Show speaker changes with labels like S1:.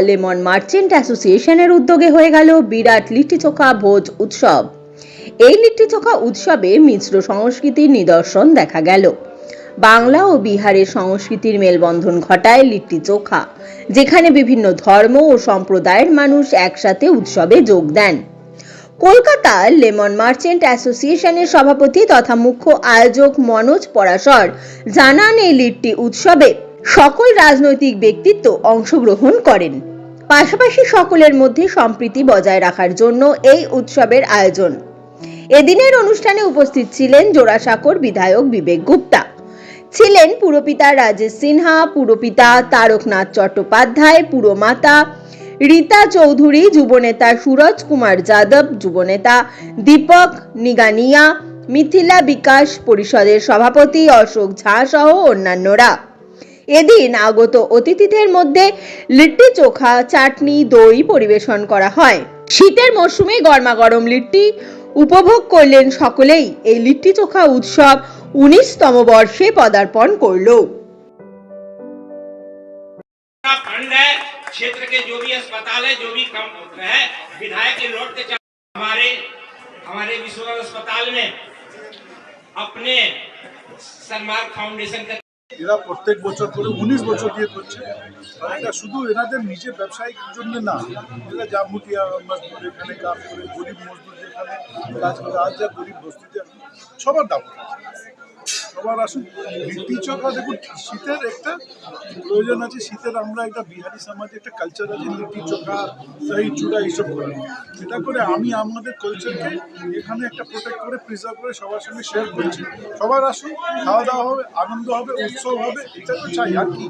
S1: Lemon merchant অ্যাসোসিয়েশনের উদ্যোগে হয়ে গেল বিরাট লিট্টি চোখা ভোজ উৎসব। এই লিট্টি চোখা উৎসবে মিশ্র সংস্কৃতির নিদর্শন দেখা গেল। বাংলা ও বিহারের সংস্কৃতির মেলবন্ধন ঘটায় লিট্টি চোখা, যেখানে বিভিন্ন ধর্ম ও সম্প্রদায়ের মানুষ একসাথে উৎসবে যোগ দেন। কলকাতার লেমন মার্চেন্ট অ্যাসোসিয়েশনের সভাপতি তথা মুখ্য আয়োজক মনোজ পরাশর জানান, এই লিট্টি উৎসবে সকল রাজনৈতিক ব্যক্তিত্ব অংশগ্রহণ করেন। পাশাপাশি সকলের মধ্যে সম্প্রীতি বজায় রাখার জন্য এই উৎসবের আয়োজন। এদিনের অনুষ্ঠানে উপস্থিত ছিলেন জোড়াসাঁকোর বিধায়ক বিবেক গুপ্তা, ছিলেন পুরপিতা রাজেশ সিনহা, পুরপিতা তারকনাথ চট্টোপাধ্যায়, পুরমাতা রীতা চৌধুরী, যুবনেতা সুরজ কুমার যাদব, যুবনেতা দীপক নিগানিয়া, মিথিলা বিকাশ পরিষদের সভাপতি অশোক ঝা সহ অন্যান্যরা। এদিন আগত অতিথিদের মধ্যে লিট্টি চোখা, চাটনি, দই পরিবেশন করা হয়। শীতের মরশুমে গরমাগরম লিট্টি উপভোগ করলেন সকলেই। এই লিট্টি চোখা উৎসব 19তম বর্ষে पदार्पण करलो।
S2: फंड है, क्षेत्र के जो भी अस्पताल है, जो भी कम है, विधायक के लौट के हमारे विश्वनाथ अस्पताल में अपने सन्मार्ग फाउंडेशन का
S3: এরা প্রত্যেক বছর করে 19 বছর দিয়ে করছে। আর এটা শুধু এনাদের নিজের ব্যবসায়িক জন্য না, এরা জামুটিয়া মজদুর এখানে কাজ করে, গরিব মজদুর যেখানে কাজ করে, আজ যা গরিব বস্তিতে সবার দাম, সবার আসুন। লিট্টি চোখা দেখুন, শীতের একটা প্রয়োজন আছে। শীতের আমরা একটা বিহারি সমাজে একটা কালচার আছে, লিট্টি চোখা, দই চূড়া এইসব করে। এটা করে আমি আমাদের কালচারকে এখানে একটা প্রোটেক্ট করে, প্রিজার্ভ করে সবার সঙ্গে শেয়ার করছি। সবার আসুন, খাওয়া দাওয়া হবে, আনন্দ হবে, উৎসব হবে, এটা তো চাই আর কি।